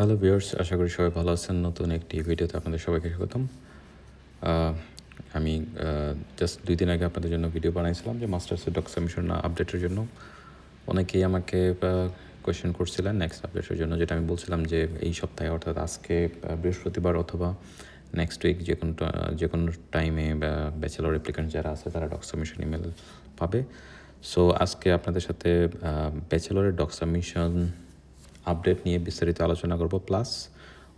Hello viewers, আশা করি সবাই ভালো আছেন। নতুন একটি ভিডিওতে আপনাদের সবাইকে স্বাগতম। আমি জাস্ট 2 দিন আগে আপনাদের জন্য ভিডিও বানাইছিলাম যে মাস্টার্সের ডক সাবমিশন আপডেটের জন্য। অনেকেই আমাকে কোয়েশ্চেন করছিলেন নেক্সট আপডেটের জন্য, যেটা আমি বলছিলাম যে এই সপ্তাহে অর্থাৎ আজকে বৃহস্পতিবার অথবা নেক্সট উইক যে কোনো টাইমে ব্যাচেলর অ্যাপ্লিক্যান্ট যারা আছে তারা ডক সাবমিশন ইমেল পাবে। সো আজকে আপনাদের সাথে ব্যাচেলরের ডক সাবমিশন আপডেট নিয়ে বিস্তারিত আলোচনা করব, প্লাস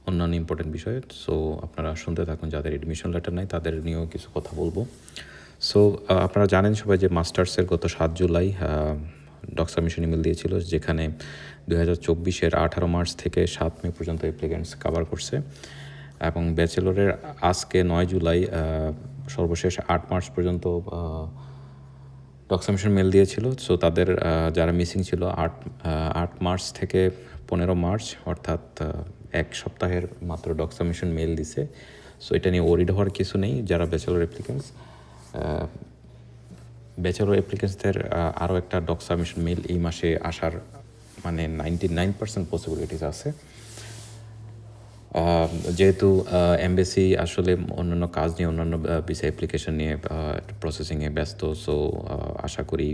অন্যান্য ইম্পর্টেন্ট বিষয়। সো আপনারা শুনতে থাকুন, যাদের এডমিশন লেটার নাই তাদের নিয়েও কিছু কথা বলবো। সো আপনারা জানেন সবাই যে মাস্টার্সের গত 7 জুলাই ডক সাবমিশন ইমেল দিয়েছিল, যেখানে 2024-এর 18 মার্চ থেকে 7 মে পর্যন্ত অ্যাপ্লিকেন্টস কভার করছে, এবং ব্যাচেলরের আজকে 9 জুলাই সর্বশেষ 8 মার্চ পর্যন্ত ডক সাবমিশন মেল দিয়েছিল। সো তাদের যারা মিসিং ছিল 8 মার্চ থেকে 15 মার্চ, অর্থাৎ এক সপ্তাহের মাত্র ডক সাবমিশন মেল দিছে। সো এটা নিয়ে ওরিড হওয়ার কিছু নেই। যারা ব্যাচেলর অ্যাপ্লিকেন্টসদের আরও একটা ডক সাবমিশন মেল এই মাসে আসার 99% পসিবিলিটিস আছে, যেহেতু এমবেসি আসলে অন্যান্য কাজ নিয়ে, অন্যান্য ভিসা অ্যাপ্লিকেশন নিয়ে প্রসেসিংয়ে ব্যস্ত। সো আশা করি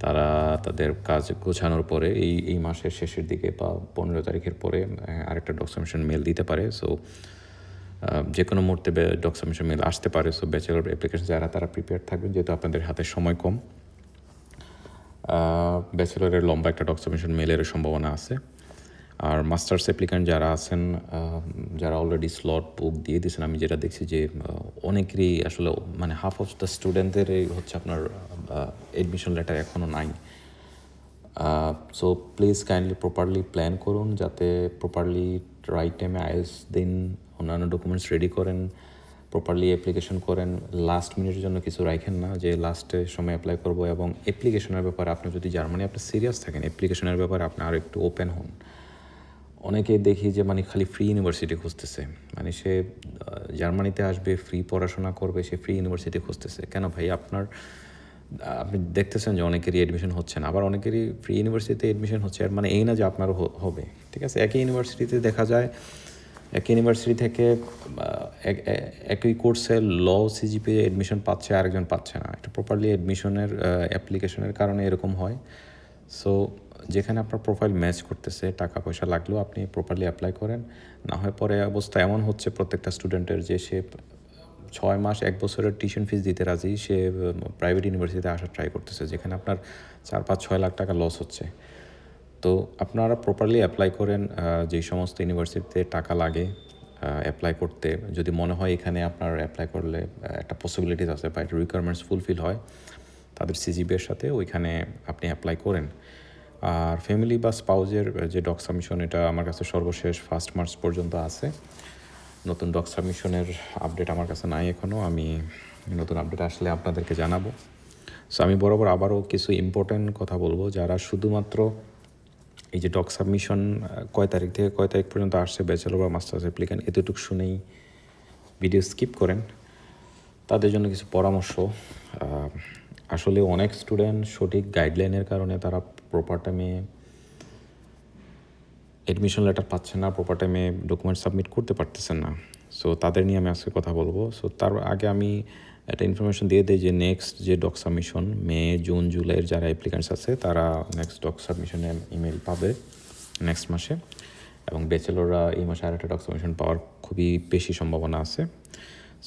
তারা তাদের কাজ গোছানোর পরে এই মাসের শেষের দিকে বা 15 তারিখের পরে আরেকটা ডক সাবমিশন মেল দিতে পারে। সো যে কোনো মুহূর্তে ডক সাবমিশন মেল আসতে পারে। সো ব্যাচেলর অ্যাপ্লিকেশন যারা তারা প্রিপেয়ার থাকবেন, যেহেতু আপনাদের হাতে সময় কম। ব্যাচেলরের লম্বা একটা ডক সাবমিশন মেলের সম্ভাবনা আছে। আর মাস্টার্স অ্যাপ্লিক্যান্ট যারা আছেন, যারা অলরেডি স্লট বুক দিয়ে দিয়েছেন, আমি যেটা দেখছি যে অনেকেরই আসলে হাফ অফ দ্য স্টুডেন্টদেরই হচ্ছে আপনার এডমিশন লেটার এখনও নাই। So please kindly properly plan করুন, যাতে প্রপারলি রাইট টাইমে আইএলটিএস দিন, অন্যান্য ডকুমেন্টস রেডি করেন, প্রপারলি অ্যাপ্লিকেশন করেন। লাস্ট মিনিটের জন্য কিছু রাখেন না যে লাস্টের সময় অ্যাপ্লাই করবো। এবং অ্যাপ্লিকেশনের ব্যাপারে আপনি যদি জার্মানি আপনি সিরিয়াস থাকেন, অ্যাপ্লিকেশনের ব্যাপারে আপনি আরও একটু ওপেন হন। অনেকে দেখি যে খালি ফ্রি ইউনিভার্সিটি খুঁজতেছে, সে জার্মানিতে আসবে, ফ্রি পড়াশোনা করবে, সে ফ্রি ইউনিভার্সিটি খুঁজতেছে। কেন ভাই? আপনি দেখতেছেন যে অনেকেরই এডমিশন হচ্ছে না, আবার অনেকেরই ফ্রি ইউনিভার্সিটিতে এডমিশন হচ্ছে। আর এই না যে আপনারও হবে, ঠিক আছে? একই ইউনিভার্সিটিতে দেখা যায়, একই ইউনিভার্সিটি থেকে একই কোর্সে ল সিজিপিএ এডমিশন পাচ্ছে, আরেকজন পাচ্ছে না। এটা প্রপারলি অ্যাডমিশনের অ্যাপ্লিকেশনের কারণে এরকম হয়। সো যেখানে আপনার প্রোফাইল ম্যাচ করতেছে, টাকা পয়সা লাগলেও আপনি প্রপারলি অ্যাপ্লাই করেন। না হয় পরে অবস্থা এমন হচ্ছে প্রত্যেকটা স্টুডেন্টের যে সে 6 মাস 1 বছরের টিউশন ফিস দিতে রাজি, সে প্রাইভেট ইউনিভার্সিটিতে আসার ট্রাই করতেছে, যেখানে আপনার 4-5-6 লাখ টাকা লস হচ্ছে। তো আপনারা প্রপারলি অ্যাপ্লাই করেন। যেই সমস্ত ইউনিভার্সিটিতে টাকা লাগে অ্যাপ্লাই করতে, যদি মনে হয় এখানে আপনার অ্যাপ্লাই করলে একটা পসিবিলিটিস আছে বা একটা রিকোয়ারমেন্টস ফুলফিল হয় তাদের সিজিপিএর সাথে, ওইখানে আপনি অ্যাপ্লাই করেন। আর ফ্যামিলি বা স্পাউজের যে ডক সাবমিশন, এটা আমার কাছে সর্বশেষ 1 মার্চ পর্যন্ত আছে। নতুন ডক সাবমিশনের আপডেট আমার কাছে নাই এখনও। আমি নতুন আপডেট আসলে আপনাদেরকে জানাবো। সো আমি বরাবর আবারও কিছু ইম্পর্ট্যান্ট কথা বলবো। যারা শুধুমাত্র এই যে ডক সাবমিশন কয় তারিখ থেকে কয় তারিখ পর্যন্ত আসছে ব্যাচেলর বা মাস্টার্স অ্যাপ্লিক্যান্ট, এতটুকু শুনেই ভিডিও স্কিপ করেন, তাদের জন্য কিছু পরামর্শ। আসলে অনেক স্টুডেন্ট সঠিক গাইডলাইনের কারণে তারা প্রপার টাইমে অ্যাডমিশন লেটার পাচ্ছেন না, প্রপার টাইমে ডকুমেন্ট সাবমিট করতে পারতেছেন না। সো তাদের নিয়ে আমি আজকে কথা বলবো। সো তার আগে আমি একটা ইনফরমেশন দিয়ে দিই যে নেক্সট যে ডক সাবমিশন মে, জুন, জুলাইয়ের যারা অ্যাপ্লিক্যান্টস আছে তারা নেক্সট ডক সাবমিশনের ইমেল পাবে নেক্সট মাসে, এবং ব্যাচেলররা এই মাসে আরেকটা ডক সাবমিশন পাওয়ার খুবই বেশি সম্ভাবনা আছে।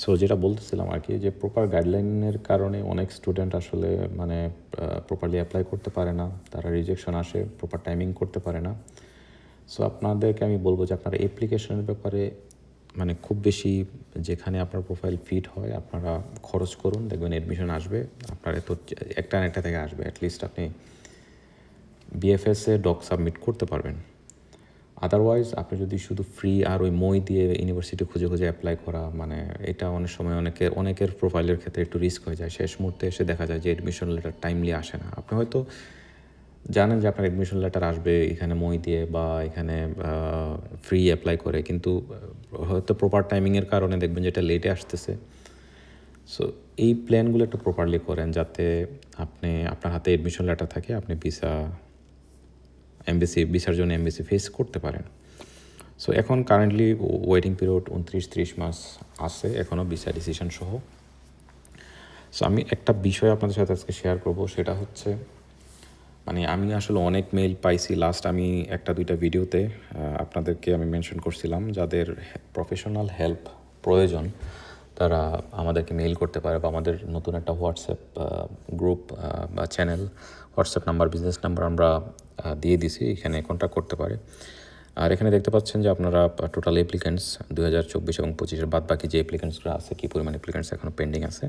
সো যেটা বলতেছিলাম আর কি, যে প্রপার গাইডলাইনের কারণে অনেক স্টুডেন্ট আসলে প্রপারলি অ্যাপ্লাই করতে পারে না, তারা রিজেকশন আসে, প্রপার টাইমিং করতে পারে না। সো আপনাদেরকে আমি বলবো যে আপনারা অ্যাপ্লিকেশনের ব্যাপারে খুব বেশি যেখানে আপনার প্রোফাইল ফিট হয় আপনারা খরচ করুন, দেখবেন অ্যাডমিশন আসবে আপনার। এত একটা না একটা থেকে আসবে, অ্যাটলিস্ট আপনি বিএফএসে ডক সাবমিট করতে পারবেন। আদারওয়াইজ আপনি যদি শুধু ফ্রি আর ওই মই দিয়ে ইউনিভার্সিটি খুঁজে খুঁজে অ্যাপ্লাই করা, এটা অনেক সময় অনেকের প্রোফাইলের ক্ষেত্রে একটু রিস্ক হয়ে যায়। শেষ মুহূর্তে এসে দেখা যায় যে অ্যাডমিশন লেটার টাইমলি আসে না। আপনি হয়তো জানেন যে আপনার অ্যাডমিশন লেটার আসবে এখানে মই দিয়ে বা এখানে ফ্রি অ্যাপ্লাই করে, কিন্তু হয়তো প্রপার টাইমিংয়ের কারণে দেখবেন যে এটা লেটে আসতেছে। সো এই প্ল্যানগুলো একটু প্রপারলি করেন, যাতে আপনার হাতে অ্যাডমিশন লেটার থাকে, আপনি ভিসার জন্য এমবেসি ফেস করতে পারেন। সো এখন কারেন্টলি ওয়েটিং পিরিয়ড 29-30 মাস আছে এখনও ভিসা ডিসিশন সহ। সো আমি একটা বিষয় আপনাদের সাথে আজকে শেয়ার করব, সেটা হচ্ছে মানে আমি আসলে অনেক মেইল পাইছি লাস্ট, আমি একটা দুইটা ভিডিওতে আপনাদেরকে আমি মেনশন করছিলাম যাদের প্রফেশনাল হেল্প প্রয়োজন তারা আমাদেরকে মেইল করতে পারে, বা আমাদের নতুন একটা হোয়াটসঅ্যাপ গ্রুপ বা channel, WhatsApp number, business number আমরা দিয়ে দিছি, এখানে কন্ট্যাক্ট করতে পারে। আর এখানে দেখতে পাচ্ছেন যে আপনারা টোটাল অ্যাপ্লিকেন্টস 2024 এবং 25-এর বাদ বাকি যে অ্যাপ্লিকেন্টসগুলো আছে, কী পরিমাণ অ্যাপ্লিকেন্টস এখনও পেন্ডিং আছে।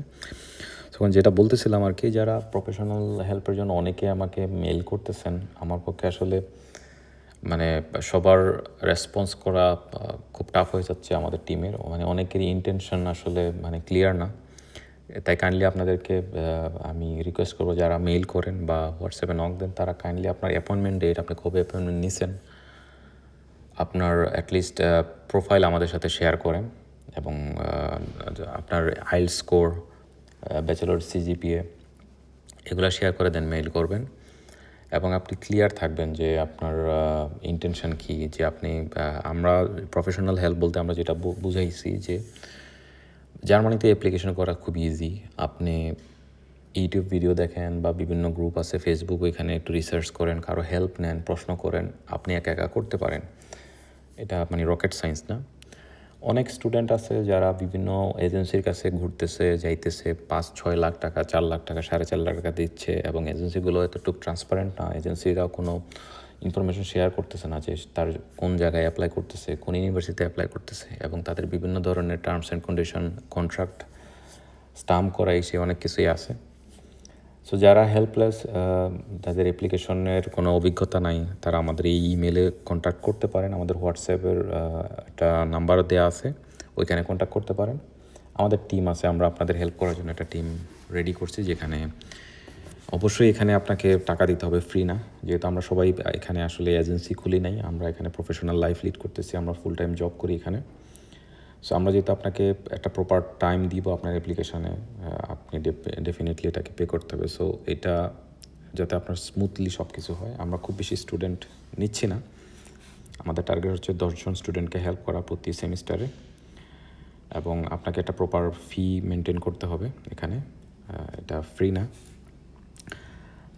তখন যেটা বলতেছিলাম আর কি, যারা প্রফেশনাল হেল্পের জন্য অনেকে আমাকে মেইল করতেছেন, আমার পক্ষে আসলে মানে সবার রেসপন্স করা খুব টাফ হয়ে যাচ্ছে আমাদের টিমের, মানে অনেকেরই ইন্টেনশন আসলে মানে ক্লিয়ার না। তাই কাইন্ডলি আপনাদেরকে আমি রিকোয়েস্ট করবো, যারা মেইল করেন বা হোয়াটসঅ্যাপে নক দেন, তারা কাইন্ডলি আপনার অ্যাপয়েন্টমেন্ট ডেট, আপনি কবে অ্যাপয়েন্টমেন্ট নিছেন, আপনার অ্যাটলিস্ট প্রোফাইল আমাদের সাথে শেয়ার করেন, এবং আপনার আইএলটিএস স্কোর, ব্যাচেলর সিজিপিএ এগুলো শেয়ার করে দেন, মেইল করবেন। এবং আপনি ক্লিয়ার থাকবেন যে আপনার ইন্টেনশন কী, যে আপনি আমরা প্রফেশনাল হেল্প বলতে আমরা যেটা বুঝাইছি যে জার্মানিতে অ্যাপ্লিকেশন করা খুব ইজি। আপনি ইউটিউব ভিডিও দেখেন বা বিভিন্ন গ্রুপ আছে ফেসবুক, ওইখানে একটু রিসার্চ করেন, কারো হেল্প নেন, প্রশ্ন করেন, আপনি একা একা করতে পারেন। এটা মানে রকেট সায়েন্স না। অনেক স্টুডেন্ট আছে যারা বিভিন্ন এজেন্সির কাছে ঘুরতেছে, যাইতেছে, 5-6 লাখ টাকা, 4 লাখ টাকা, 4.5 লাখ টাকা দিচ্ছে, এবং এজেন্সিগুলো এতটুকু ট্রান্সপারেন্ট না, এজেন্সিরাও কোনো ইনফরমেশন শেয়ার করতেছে না যে তার কোন জায়গায় অ্যাপ্লাই করতেছে, কোন ইউনিভার্সিটিতে অ্যাপ্লাই করতেছে, এবং তাদের বিভিন্ন ধরনের terms and condition, contract stamp করা, সে অনেক কিছুই আছে। সো যারা হেল্পলেস, তাদের অ্যাপ্লিকেশনের কোনো অভিজ্ঞতা নাই, তারা আমাদের এই ইমেলে কন্ট্যাক্ট করতে পারেন। আমাদের হোয়াটসঅ্যাপের একটা নাম্বার দেওয়া আছে, ওইখানে কন্ট্যাক্ট করতে পারেন। আমাদের টিম আছে, আমরা আপনাদের হেল্প করার জন্য একটা টিম রেডি করছি, যেখানে অবশ্যই এখানে আপনাকে টাকা দিতে হবে, ফ্রি না, যেহেতু আমরা সবাই এখানে আসলে এজেন্সি খুলি নাই, আমরা এখানে প্রফেশনাল লাইফ লিড করতেছি, আমরা ফুল টাইম জব করি এখানে। সো আমরা যেহেতু আপনাকে একটা প্রপার টাইম দিব আপনার অ্যাপ্লিকেশানে, আপনি ডেফিনেটলি এটাকে পে করতে হবে। সো এটা যাতে আপনার স্মুথলি সব কিছু হয়। আমরা খুব বেশি স্টুডেন্ট নিচ্ছি না, আমাদের টার্গেট হচ্ছে 10 জন স্টুডেন্টকে হেল্প করা প্রতি সেমিস্টারে, এবং আপনাকে একটা প্রপার ফি মেনটেন করতে হবে এখানে, এটা ফ্রি না,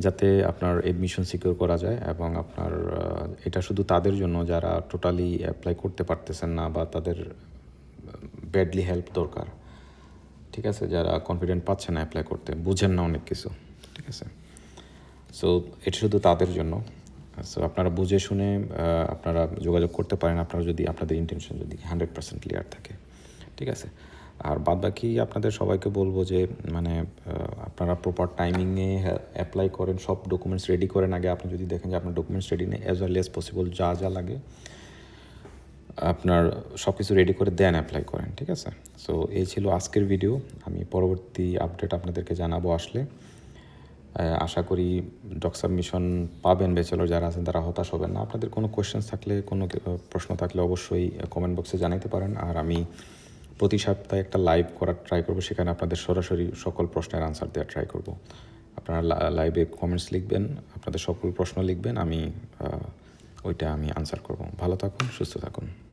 যাতে আপনার এডমিশন সিকিউর করা যায়। এবং আপনার এটা শুধু তাদের জন্য যারা টোটালি অ্যাপ্লাই করতে পারতেছেন না, বা তাদের ব্যাডলি হেল্প দরকার, ঠিক আছে, যারা কনফিডেন্ট পাচ্ছে না অ্যাপ্লাই করতে, বুঝেন না অনেক কিছু, ঠিক আছে। সো এটা শুধু তাদের জন্য। সো আপনারা বুঝে শুনে আপনারা যোগাযোগ করতে পারেন, আপনারা যদি আপনাদের ইন্টেনশন যদি 100% ক্লিয়ার থাকে, ঠিক আছে। আর বাদ বাকি আপনাদের সবাইকে বলবো যে মানে আপনারা প্রপার টাইমিংয়ে অ্যাপ্লাই করেন, সব ডকুমেন্টস রেডি করেন। আগে আপনি যদি দেখেন যে আপনার ডকুমেন্টস রেডি নেই, অ্যাজ আর্লি অ্যাজ পসিবল যা যা লাগে আপনার সব কিছু রেডি করে দেন, অ্যাপ্লাই করেন, ঠিক আছে। সো এই ছিল আজকের ভিডিও, আমি পরবর্তী আপডেট আপনাদেরকে জানাবো আসলে। আশা করি ডক সাবমিশন পাবেন, ব্যাচেলর যারা আছেন তারা হতাশ হবেন না। আপনাদের কোনো কোয়েশ্চেন্স থাকলে, কোনো প্রশ্ন থাকলে অবশ্যই কমেন্ট বক্সে জানাতে পারেন। আর আমি প্রতি সপ্তাহে একটা লাইভ করার ট্রাই করব, সেখানে আপনাদের সরাসরি সকল প্রশ্নের আনসার দেওয়ার ট্রাই করব। আপনারা লাইভে কমেন্টস লিখবেন, আপনাদের সকল প্রশ্ন লিখবেন, আমি ওইটা আমি আনসার করব। ভালো থাকুন, সুস্থ থাকুন।